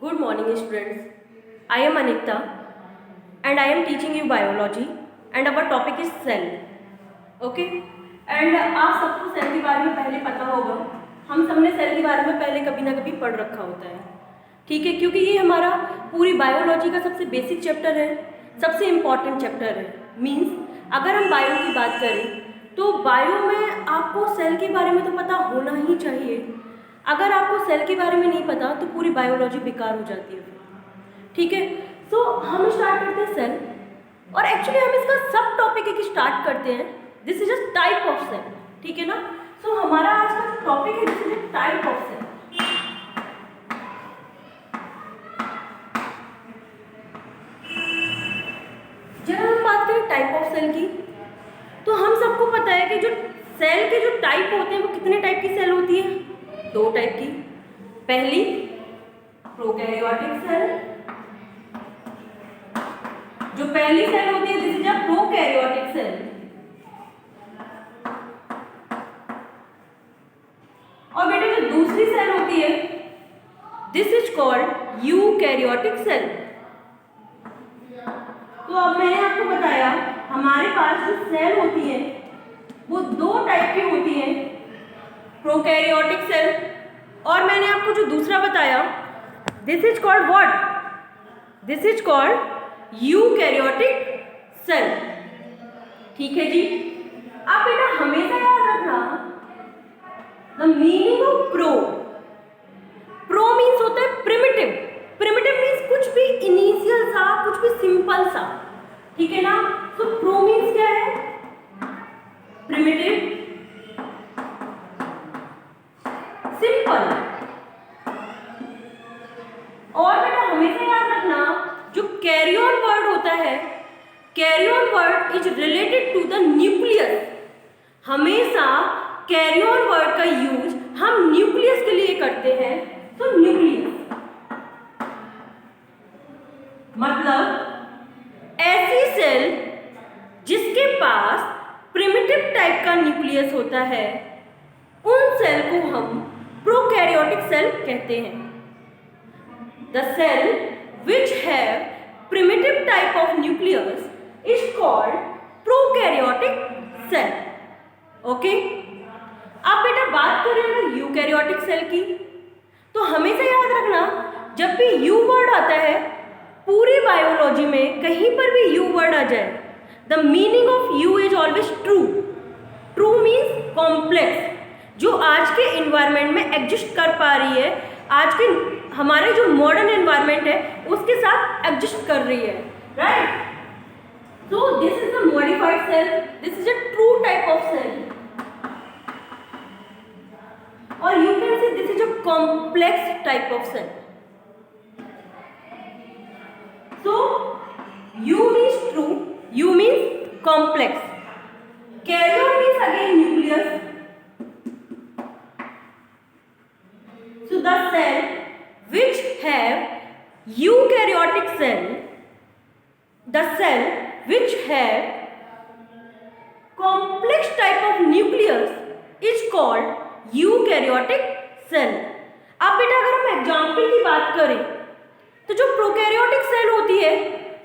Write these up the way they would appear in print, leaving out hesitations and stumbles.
Good morning students. I am Anita and I am teaching you biology and our topic is cell. Okay? And आप सबको cell के बारे में पहले पता होगा. हम सबने सेल के बारे में पहले कभी ना कभी पढ़ रखा होता है. ठीक है, क्योंकि ये हमारा पूरी बायोलॉजी का सबसे बेसिक चैप्टर है, सबसे इम्पॉर्टेंट चैप्टर है. मीन्स अगर हम बायो की बात करें तो बायो में आपको सेल के बारे में तो पता होना ही चाहिए. अगर आपको सेल के बारे में नहीं पता तो पूरी बायोलॉजी बेकार हो जाती है. ठीक है, सो हम स्टार्ट करते हैं सेल. और एक्चुअली हम इसका सब टॉपिक एक स्टार्ट करते हैं. This is a type of cell. ठीक है ना. सो हमारा आज का टॉपिक है this is a type of cell. जब हम बात करें टाइप ऑफ सेल की तो हम सबको पता है कि जो सेल के जो टाइप होते हैं वो कितने टाइप की सेल होती है. दो टाइप की. पहली प्रोकैरियोटिक सेल. जो पहली सेल होती है this is a prokaryotic cell. और बेटा जो दूसरी सेल होती है this is called eukaryotic cell. तो अब मैंने आपको बताया हमारे पास जो सेल होती है वो दो टाइप की होती है, प्रोकैरियोटिक सेल. और मैंने आपको जो दूसरा बताया this is called what, this is called eukaryotic cell. ठीक है जी. आप बेटा हमेशा याद रखना the meaning of pro. Pro means होता है प्रिमिटिव. प्रिमिटिव मीन्स कुछ भी इनिशियल सा, कुछ भी सिंपल सा. ठीक है ना. तो प्रो मीन्स क्या है? Primitive, simple. और बेटा हमेशा याद रखना जो कैरियन वर्ड होता है, karyon word is related to the nucleus. हमेशा कैरियन वर्ड का यूज हम न्यूक्लियस के लिए करते हैं. तो न्यूक्लियस मतलब ऐसी सेल जिसके पास प्रिमिटिव टाइप का न्यूक्लियस होता है उन सेल को हम प्रोकैरियोटिक सेल कहते हैं. The cell which have primitive type of nucleus is called prokaryotic cell. Okay. अब बेटा बात करें अगर यूकैरियोटिक सेल की तो हमेशा याद रखना जब भी यू वर्ड आता है पूरी बायोलॉजी में कहीं पर भी यू वर्ड आ जाए the meaning of you is always true. True means complex, जो आज के इन्वायरमेंट में एग्जिस्ट कर पा रही है, आज के हमारे जो मॉडर्न एनवायरमेंट है उसके साथ एग्जिस्ट कर रही है. Right. So this is a modified cell. This is a true type of cell. और you can say this is a complex type of cell. So, U means true, U means complex. Carrion means again nucleus. So, the cell which have eukaryotic cell, the cell which have complex type of nucleus is called eukaryotic cell. अब बेटा अगर हम example की बात करें तो जो prokaryotic cell होती है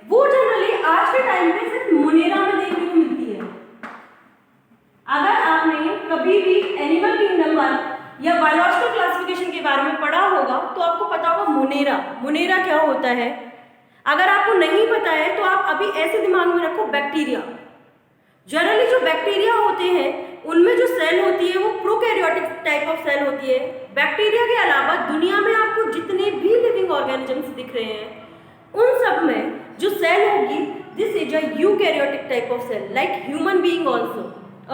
वो जनरली आज के टाइम पे सिर्फ मोनेरा में देखने को मिलती है. अगर आपने कभी भी एनिमल किंगडम या बायोलॉजिकल क्लासिफिकेशन के बारे में पढ़ा होगा तो आपको पता होगा मोनेरा. मोनेरा क्या होता है? अगर आपको नहीं पता है तो आप अभी ऐसे दिमाग में रखो बैक्टीरिया. जनरली जो बैक्टीरिया होते हैं उनमें जो सेल होती है वो प्रोकैरियोटिक टाइप ऑफ सेल होती है. बैक्टीरिया के अलावा दुनिया में आपको जितने भी लिविंग ऑर्गेनिजम्स दिख रहे हैं उन सब में जो सेल होगी this is a eukaryotic type of cell like human being also.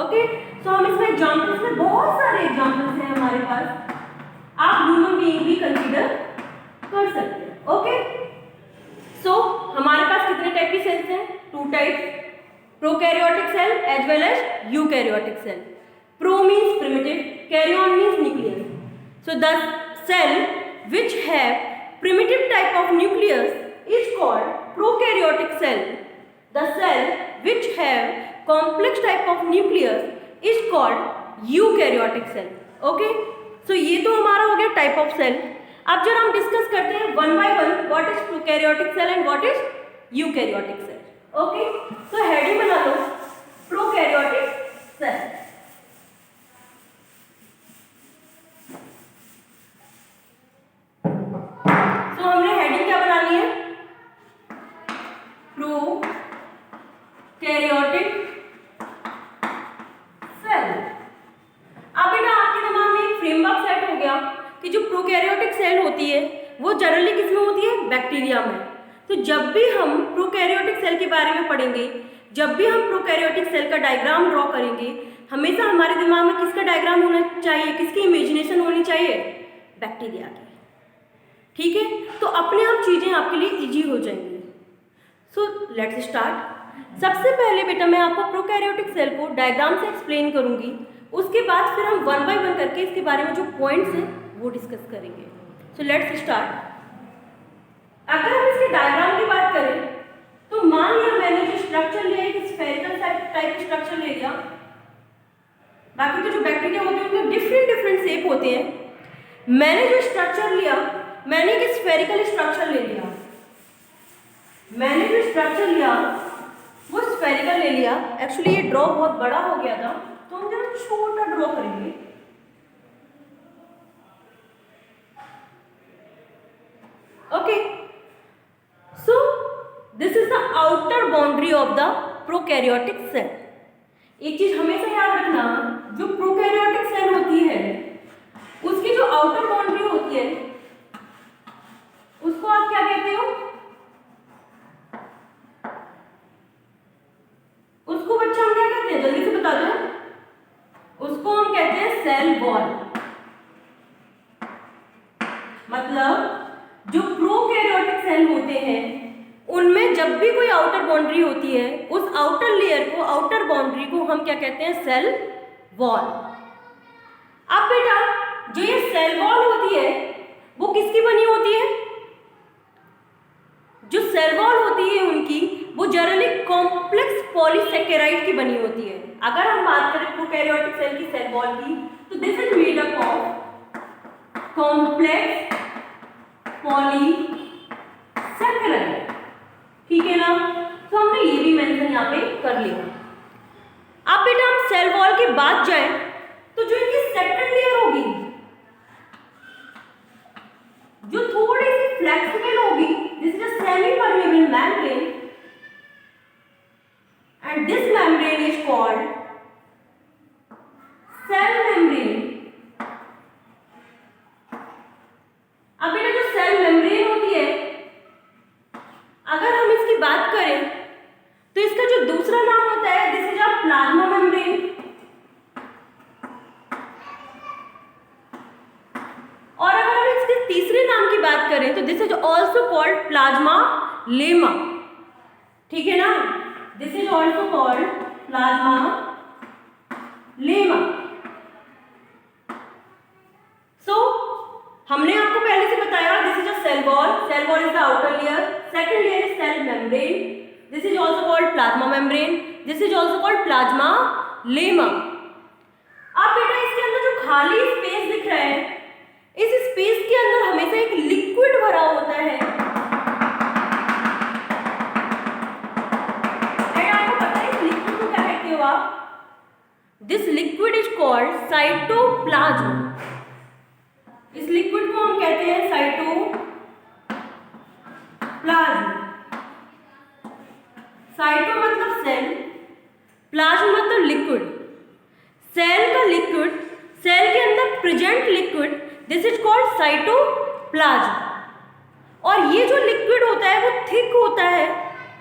Okay. So हम इसमें एग्जांपल्स में बहुत सारे एग्जांपल्स हैं हमारे पास. आप ह्यूमन बीइंग भी कंसीडर कर सकते हैं. ओके. सो हमारे पास कितने टाइप की सेल्स हैं? Two types, prokaryotic cell as well as eukaryotic cell. Pro means primitive, karyon means nucleus. So the cell which have primitive type of nucleus is called prokaryotic cell. The cell which have complex type of nucleus is called eukaryotic cell. Okay? So ये तो हमारा हो गया type of cell. अब जब हम discuss करते हैं one by what is prokaryotic cell and what is eukaryotic cell. Okay, तो हेडिंग बना लो प्रोकैरियोटिक सेल। तो हमने हेडिंग क्या बनानी है, प्रोकैरियोटिक सेल। अब बेटा आपके दिमाग में एक फ्रेमवर्क सेट हो गया कि जो प्रोकैरियोटिक सेल होती है वो जनरली किसमें होती है, बैक्टीरिया में। तो जब भी हम प्रोकैरियोटिक सेल के बारे में पढ़ेंगे, जब भी हम प्रोकैरियोटिक सेल का डायग्राम ड्रॉ करेंगे, हमेशा हमारे दिमाग में किसका डायग्राम होना चाहिए, किसकी इमेजिनेशन होनी चाहिए, बैक्टीरिया की। ठीक है, तो अपने आप चीजें आपके लिए इजी हो जाएंगी। So let's start. सबसे पहले बेटा मैं आपको प्रोकैरियोटिक सेल को डायग्राम से एक्सप्लेन करूंगी, उसके बाद फिर हम वन बाय वन करके इसके बारे में जो पॉइंट्स हैं वो डिस्कस करेंगे। So let's start. अगर हम इसके डायग्राम की बात करें तो मान लिया मैंने जो स्ट्रक्चर लिया एक स्फेरिकल टाइप का स्ट्रक्चर ले लिया। बाकी तो जो बैक्टीरिया होते हैं उनके डिफरेंट डिफरेंट शेप होते हैं। मैंने जो स्ट्रक्चर लिया, मैंने एक स्फेरिकल स्ट्रक्चर ले लिया। मैंने जो स्ट्रक्चर लिया वो स्फेरिकल ले लिया। एक्चुअली ये ड्रॉ बहुत बड़ा हो गया था, तो हम जरा छोटा ड्रॉ करेंगे। Okay, so this is the outer boundary of the prokaryotic cell. एक चीज हमेशा याद रखना, जो प्रोकैरियोटिक सेल होती है उसकी जो आउटर बाउंड्री होती है उसको आप क्या कहते हो, उसको बच्चा हम क्या कहते हैं, जल्दी से बता दो। उसको हम कहते हैं सेल वॉल। मतलब जो प्रोकैरियोटिक सेल होते हैं उनमें जब भी कोई आउटर बाउंड्री होती है, उस आउटर लेयर को, आउटर बाउंड्री को हम क्या कहते हैं, सेल वॉल। अब बेटा जो ये सेल वॉल होती है वो किसकी बनी होती है, जो सेल वॉल होती है उनकी वो जनरली कॉम्प्लेक्स पॉलीसेकेराइड की बनी होती है। अगर हम बात करें प्रोकैरियोटिक सेल की सेल वॉल की, तो this is made up of complex polysaccharide. ठीक है ना, तो हमने ये भी मेंशन यहाँ पे कर लिया। अब बेटा हम सेल वॉल की बात जाए तो जो इनकी सेकंड लेयर होगी, जो थोड़ी सी फ्लेक्सिबल होगी, this is a semi permeable membrane and this membrane is called cell membrane. अब बेटा जो सेल मेम्ब्रेन होती है, अगर हम इसकी बात करें तो इसका जो दूसरा नाम होता है this is a plasma membrane. और अगर हम इसके तीसरे नाम की बात करें तो this is also called plasmalemma. ठीक है ना, this is also called plasmalemma. So हमने आपको पहले से बताया this is a cell wall. Cell wall is the outer layer, second layer is cell membrane, this is also called plasma membrane, this is also called plasmalemma. अब बेटा इसके अंदर जो खाली स्पेस दिख रहा है, इस स्पेस के अंदर हमेशा एक लिक्विड भरा होता है। आपको पता है इस लिक्विड को क्या कहते हो आप, this liquid is called cytoplasm. इस लिक्विड को हम कहते हैं साइटोप्लाज्म। साइटो मतलब सेल, प्लाज्म मतलब लिक्विड। सेल का लिक्विड, सेल के अंदर present liquid, this is called cytoplasm. और ये जो लिक्विड होता है वो थिक होता है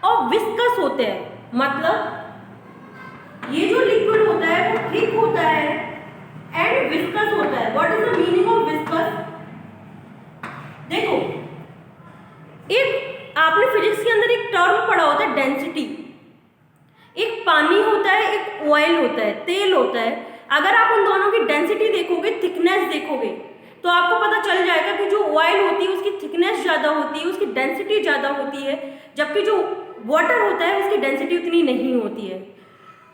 और विस्कस होता है। मतलब ये जो लिक्विड होता है वो थिक होता है एंड विस्कस होता है। What is the meaning of viscous? देखो, एक आपने फिजिक्स के अंदर एक टर्म पढ़ा होता है डेंसिटी। एक पानी होता है, एक ऑयल होता है, तेल होता है। अगर आप उन दोनों की डेंसिटी देखोगे, थिकनेस देखोगे, तो आपको पता चल जाएगा कि जो ऑयल होती है उसकी थिकनेस ज़्यादा होती है, उसकी डेंसिटी ज़्यादा होती है, जबकि जो वाटर होता है उसकी डेंसिटी उतनी नहीं होती है।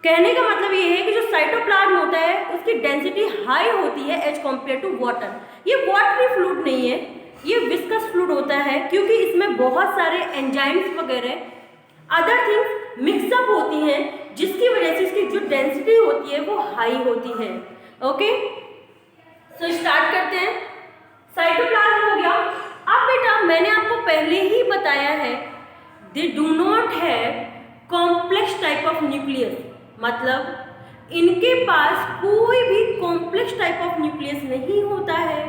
कहने का मतलब ये है कि जो साइटोप्लाज्म होता है उसकी डेंसिटी हाई होती है एज कम्पेयर टू वाटर। ये वाटरी फ्लूइड नहीं है, ये विस्कस फ्लूइड होता है क्योंकि इसमें बहुत सारे एंजाइम्स वगैरह अदर थिंग्स मिक्सअप होती हैं, जिसकी वजह से इसकी जो डेंसिटी होती है वो हाई होती है। ओके, सो स्टार्ट करते हैं। साइटोप्लाज्म हो गया। अब बेटा मैंने आपको पहले ही बताया है, they do not have complex type of nucleus, मतलब इनके पास कोई भी कॉम्प्लेक्स टाइप ऑफ न्यूक्लियस नहीं होता है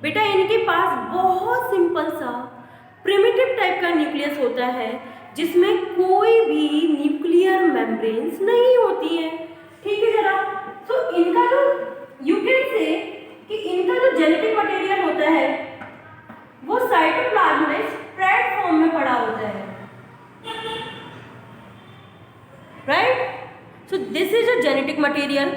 बेटा। इनके पास बहुत सिंपल सा प्रिमिटिव टाइप का न्यूक्लियस होता है, जिसमें कोई भी न्यूक्लियर मेम्ब्रेन्स नहीं होती है। ठीक है जरा, तो इनका जो यू कैन से कि इनका जो जेनेटिक मटेरियल होता है वो साइटोप्लाज्म में स्प्रेड फॉर्म में पड़ा होता है, right. So this is a genetic material.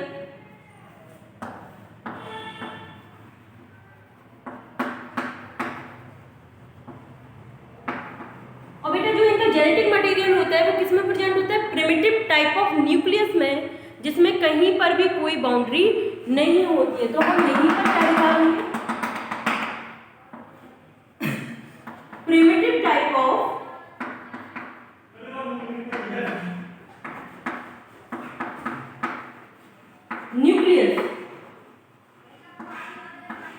और बेटा जो इनका जेनेटिक मटेरियल होता है वो किस में प्रेजेंट होता है? प्रिमिटिव टाइप ऑफ न्यूक्लियस में, जिसमें कहीं पर भी कोई बाउंड्री नहीं होती है। तो हम यहीं पर क्या निकालेंगे? Primitive type of nucleus.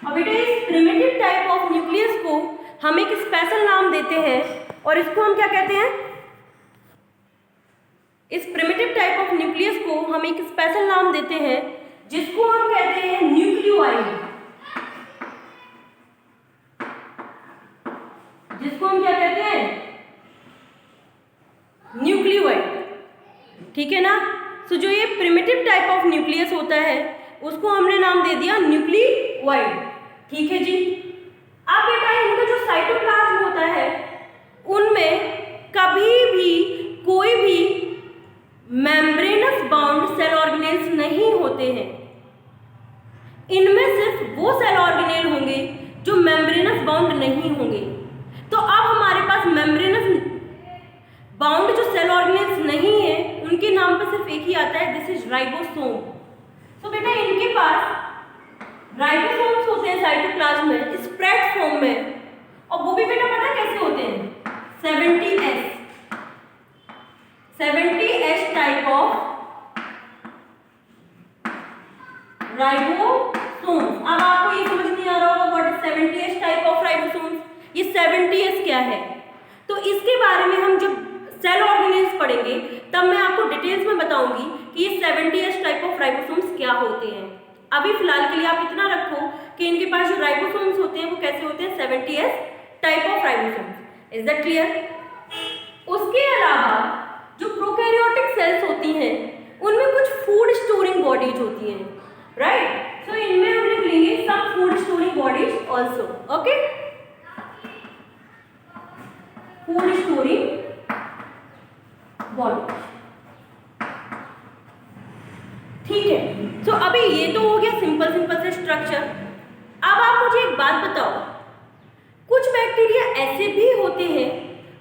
अब बेटा इस प्रिमिटिव टाइप ऑफ न्यूक्लियस को हम एक स्पेशल नाम देते हैं और इसको हम क्या कहते हैं? इस प्रिमिटिव टाइप ऑफ न्यूक्लियस को हम एक स्पेशल नाम देते हैं जिसको हम कहते हैं न्यूक्लियोइड। जिसको हम क्या कहते हैं? न्यूक्लियोइड। ठीक है ना। सो जो ये प्रिमिटिव टाइप ऑफ न्यूक्लियस होता है उसको हमने नाम दे दिया न्यूक्लियोइड। ठीक है जी। अब बेटा इनका जो साइटोप्लाज्म होता है उनमें कभी भी कोई भी मेम्ब्रेनस बाउंड सेल ऑर्गेनेल्स नहीं होते हैं। इनमें सिर्फ वो सेल ऑर्गेनेल होंगे जो मेम्ब्रेनस बाउंड नहीं होंगे। तो अब हमारे पास मेम्ब्रेनस बाउंड जो सेल ऑर्गेनेल्स नहीं है उनके नाम पे सिर्फ एक ही आता है, दिस इज राइबोसोम। तो बेटा इनके पास राइबोसोम्स होते हैं साइटोप्लाज्म में स्प्रेड फॉर्म में, और वो भी बेटा पता कैसे होते हैं? 70S type of ribosomes. अब आपको ये समझ नहीं आ रहा होगा what is 70S type of ribosomes. ये 70S क्या है? तो इसके बारे में हम जब सेल ऑर्गेनेल्स पढ़ेंगे तब मैं आपको डिटेल्स में बताऊंगी कि ये 70S टाइप ऑफ राइबोसोम्स क्या होते हैं। अभी फिलहाल के लिए आप इतना रखो कि इनके पास जो राइबोसोम्स होते हैं वो कैसे होते हैं? 70S type of ribosomes. Is that clear? उसके अलावा जो प्रोकैरियोटिक सेल्स होती हैं उनमें कुछ फूड स्टोरिंग बॉडीज होती हैं, राइट। सो इनमें हम लिख लेंगे some food storing bodies also. Okay, food storing body. ठीक है। सो अभी ये तो हो गया सिंपल से स्ट्रक्चर। अब आप मुझे एक बात बताओ, कुछ बैक्टीरिया ऐसे भी होते हैं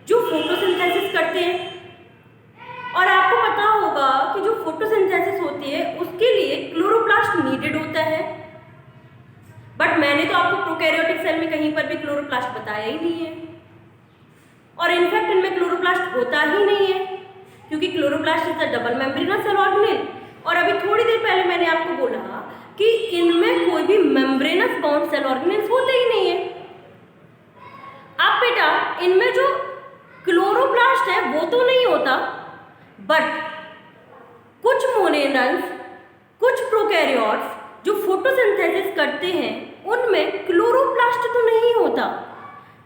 जो फोटोसिंथेसिस करते हैं, और आपको पता होगा कि जो फोटोसिंथेसिस होती है उसके लिए क्लोरोप्लास्ट नीडेड होता है। बट मैंने तो आपको प्रोकैरियोटिक सेल में कहीं पर भी क्लोरोप्लास्ट बताया ही नहीं है, और इनफैक्ट इनमें क्लोरोप्लास्ट होता ही नहीं है क्योंकि chloroplast is a double membranous cell organelle. और अभी थोड़ी देर पहले मैंने आपको बोला कि इनमें कोई भी मेम्ब्रेनस बाउंड सेल ऑर्गेनेल्स होते ही नहीं है। अब बेटा इनमें जो क्लोरोप्लास्ट है वो तो नहीं होता, बट कुछ मोनेरल्स, कुछ प्रोकैरियोट्स जो फोटोसिंथेसिस करते हैं उनमें क्लोरोप्लास्ट तो नहीं होता,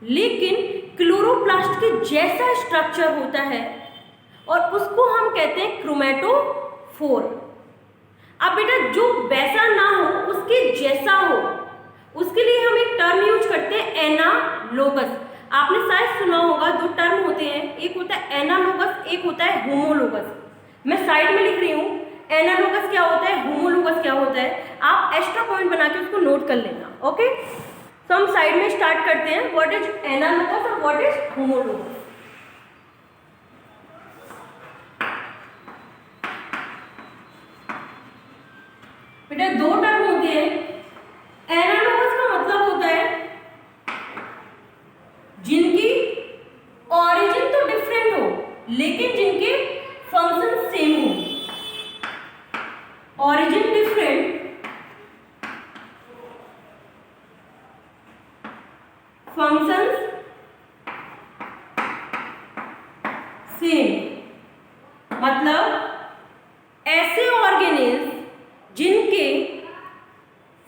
लेकिन क्लोरोप्लास्ट के जैसा स्ट्रक्चर होता है और उसको हम कहते हैं क्रोमेटोफोर। अब बेटा जो वैसा ना हो उसके जैसा हो उसके लिए हम एक टर्म यूज करते हैं एनालोगस। आपने शायद सुना होगा, दो टर्म होते हैं, एक होता है एनालोगस, एक होता है होमोलोगस। मैं साइड में लिख रही हूँ एनालोगस क्या होता है, होमोलोगस क्या होता है, आप एक्स्ट्रा पॉइंट बना के उसको नोट कर लेना। ओके, तो हम साइड में स्टार्ट करते हैं, व्हाट इज एनालोगस और व्हाट इज होमोलोगस। बेटा दो टर्म होते हैं। एनालोगस का मतलब होता है लेकिन जिनके फंक्शन सेम हो। ऑरिजिन डिफरेंट, फंक्शंस सेम, मतलब ऐसे ऑर्गेनेल्स जिनके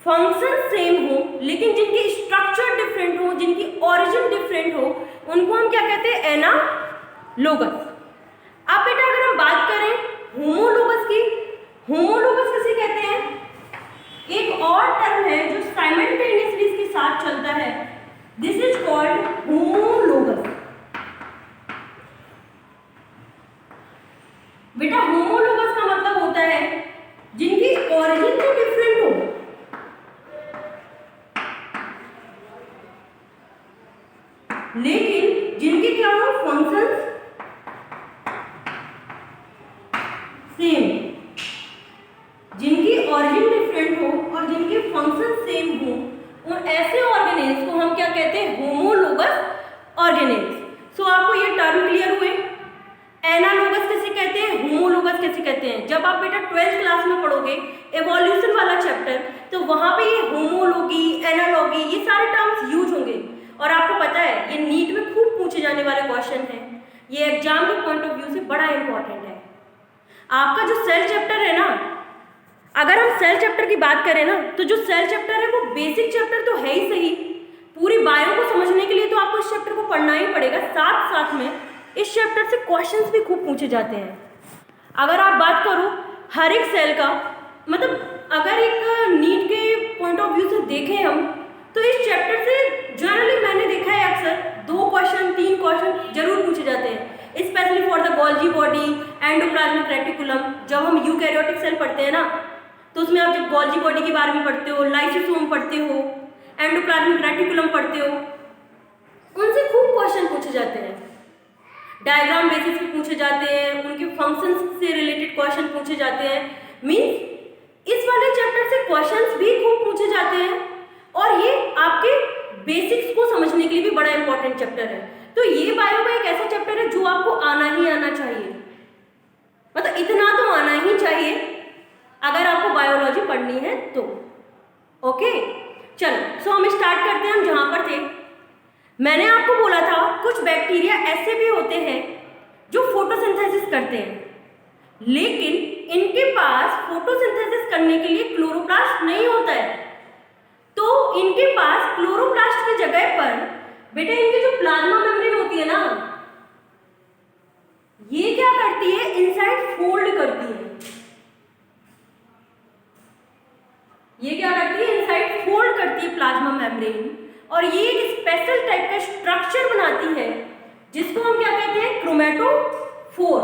फंक्शन सेम हो लेकिन जिनकी स्ट्रक्चर डिफरेंट हो, जिनकी ओरिजिन डिफरेंट हो, उनको हम क्या कहते हैं? एनालोगस। अब बेटा अगर हम बात करें होमोलोगस की, होमोलोगस किसे कहते हैं? एक और टर्म है जो साइमल्टेनियसली इसके साथ चलता है, दिस इज कॉल्ड होमोलोगस। बेटा होमोलोगस का मतलब होता है जिनकी ओरिजिन तो डिफरेंट हो लेकिन जिनके क्या हो? फंक्शंस सेम, जिनकी ओरिजिन डिफरेंट हो और जिनके फंक्शन सेम हो, उन ऐसे ऑर्गेनेल्स को हम क्या कहते हैं? Homologous organelles. सो आपको ये टर्म क्लियर हुए? एनालोगस कैसे कहते हैं, होमोलोगस कैसे कहते हैं? जब आप बेटा 12th क्लास में पढ़ोगे एवोल्यूशन वाला चैप्टर, तो वहां पे ये होमोलोगी, एनालॉगी, ये सारे टर्म्स यूज होंगे। और आपको पता है ये नीट में खूब पूछे जाने वाले क्वेश्चन हैं, ये एग्जाम के पॉइंट ऑफ व्यू से बड़ा इंपॉर्टेंट है। आपका जो सेल चैप्टर है ना, अगर हम सेल चैप्टर की बात करें ना, तो जो सेल चैप्टर है वो बेसिक चैप्टर तो है ही सही, पूरी बायो को समझने के लिए तो आपको इस चैप्टर को पढ़ना ही पड़ेगा, साथ साथ में इस चैप्टर से क्वेश्चंस भी खूब पूछे जाते हैं। अगर आप बात करो हर एक सेल का, मतलब अगर एक नीट के पॉइंट ऑफ व्यू से देखें हम, तो इस चैप्टर से जनरली मैंने देखा है अक्सर 2 क्वेश्चन 3 क्वेश्चन जरूर पूछे जाते हैं, specially for the Golgi body, endoplasmic reticulum. जब हम यूकैरियोटिक सेल पढ़ते हैं ना, तो उसमें आप जब गोल्जी बॉडी के बारे में पढ़ते हो, लाइसोसोम पढ़ते हो, एंडोप्लाज्मिक रेटिकुलम पढ़ते हो, उनसे खूब क्वेश्चन पूछे जाते हैं, डायग्राम बेसिस पे पूछे जाते हैं, उनके फंक्शंस से रिलेटेड क्वेश्चन पूछे जाते हैं। मींस इस वाले चैप्टर से क्वेश्चंस भी खूब पूछे जाते हैं और ये आपके बेसिक्स को समझने के लिए भी बड़ा इंपॉर्टेंट चैप्टर है। तो ये बायो का एक ऐसा चैप्टर है जो आपको आना ही आना चाहिए, मतलब इतना तो आना ही चाहिए अगर आपको बायोलॉजी पढ़नी है तो। ओके चलो, सो हम स्टार्ट करते हैं। हम जहां पर थे, मैंने आपको बोला था कुछ बैक्टीरिया ऐसे भी होते हैं जो फोटोसिंथेसिस करते हैं, लेकिन इनके पास फोटोसिंथेसिस करने के लिए क्लोरोप्लास्ट नहीं होता है, तो इनके पास क्लोरोप्लास्ट की जगह पर बेटा इनकी जो प्लाज्मा मेम्ब्रेन होती है ना, ये क्या करती है? इनसाइड फोल्ड करती है। ये क्या करती है? इनसाइड फोल्ड करती है प्लाज्मा मेम्ब्रेन, और ये एक स्पेशल टाइप का स्ट्रक्चर बनाती है जिसको हम क्या कहते हैं? क्रोमेटोफोर।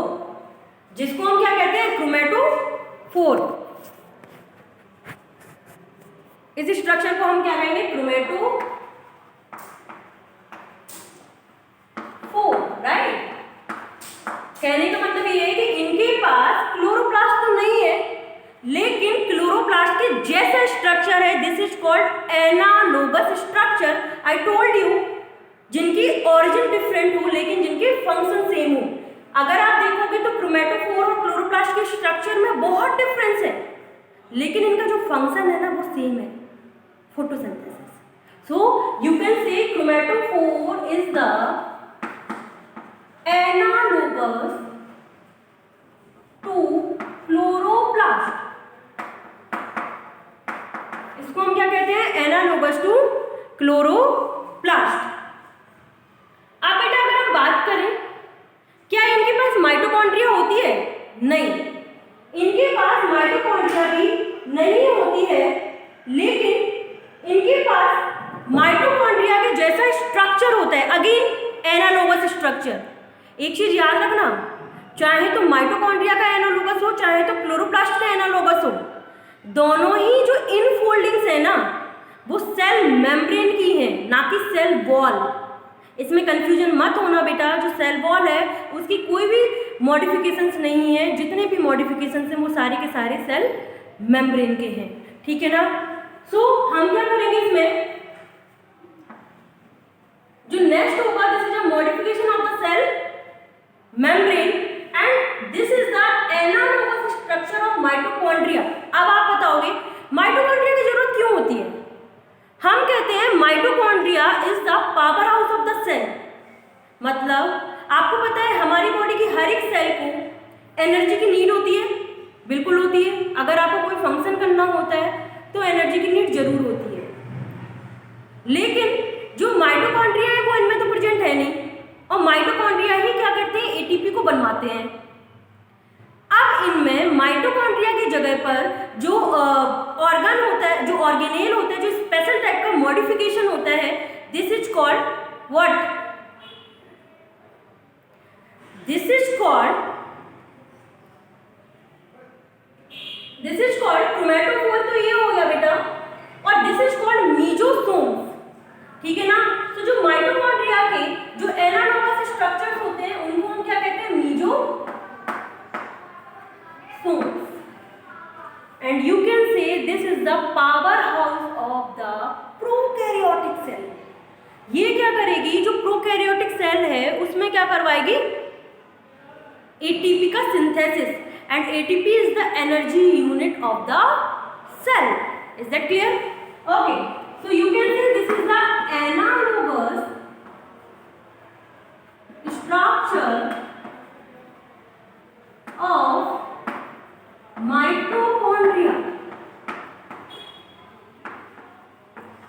जिसको हम क्या कहते हैं? क्रोमेटोफोर। इस स्ट्रक्चर को हम क्या कहेंगे? Chromatophore, right. कहने का मतलब ये है कि इनके पास क्लोरोप्लास्ट तो नहीं है, लेकिन क्लोरोप्लास्ट के जैसा स्ट्रक्चर है, this is called analogous structure. I told you, जिनकी ओरिजिन डिफरेंट हो लेकिन जिनके फंक्शन सेम हो। अगर आप देखोगे तो क्रोमेटोफोर और क्लोरोप्लास्ट के स्ट्रक्चर में बहुत डिफरेंस है, लेकिन इनका जो फंक्शन है ना वो सेम है, photosynthesis. So you can say chromatophore is the analogous to chloroplast. इसको हम क्या कहते हैं? Analogous to chloroplast. अब बेटा अगर हम बात करें, क्या इनके पास माइटोकॉन्ड्रिया होती है? नहीं, इनके पास माइटोकॉन्ड्रिया भी नहीं होती है, लेकिन इनके पास माइटोकॉन्ड्रिया के जैसा स्ट्रक्चर होता है, अगेन एनालोगस स्ट्रक्चर। एक चीज याद रखना, चाहे तो माइटोकॉन्ड्रिया का एनालोगस हो, चाहे तो क्लोरोप्लास्ट का एनालोगस हो, दोनों ही जो इनफोल्डिंग्स है ना वो सेल मेम्ब्रेन की है, ना कि सेल वॉल। इसमें कंफ्यूजन मत होना बेटा, जो सेल वॉल है उसकी कोई भी मॉडिफिकेशंस नहीं है, जितने भी मॉडिफिकेशंस हैं वो सारे के सारे सेल मेम्ब्रेन के हैं, ठीक है ना। सो हम क्या करेंगे इसमें, जो नेक्स्ट होगा this is a modification of the cell membrane मतलब आपको पता है हमारी बॉडी की हर एक सेल को एनर्जी की नीड होती है, बिल्कुल होती है। अगर आपको कोई फंक्शन करना होता है तो एनर्जी की नीड जरूर होती है, लेकिन जो माइटोकॉन्ड्रिया है वो इनमें तो प्रेजेंट है नहीं, और माइटोकॉन्ड्रिया ही क्या करते हैं, एटीपी को बनवाते हैं। अब इनमें माइटोकॉन्ड्रिया की जगह पर जो ऑर्गन होता है, जो ऑर्गेनेल होता है, जो स्पेशल टाइप का मॉडिफिकेशन होता है, this is called what? This is called chromatophore, तो ये हो गया बेटा, और दिस इज कॉल्ड मीजोसोम्स, ठीक है ना। तो जो माइटोकॉन्ड्रिया के जो एनालॉगस स्ट्रक्चर्स होते हैं उनको हम क्या कहते हैं, mesosomes. And you can say this is the powerhouse of the prokaryotic cell. ये क्या करेगी, जो प्रोकैरियोटिक सेल है उसमें क्या करवाएगी, एटीपी का synthesis, and ATP is the energy unit of the cell. Is that clear? Okay, so you can say this is the analogous structure of mitochondria।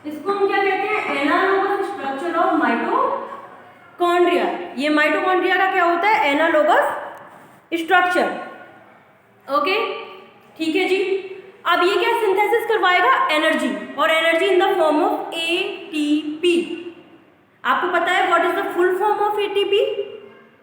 इसको हम क्या कहते हैं, एनालोगस स्ट्रक्चर ऑफ माइटोकॉन्ड्रिया। ये माइटोकॉन्ड्रिया का क्या होता है, एनालोगस स्ट्रक्चर। ओके, ठीक है जी। अब ये क्या सिंथेसिस करवाएगा, एनर्जी, और energy in the form of ATP. आपको पता है what is the full form of ATP?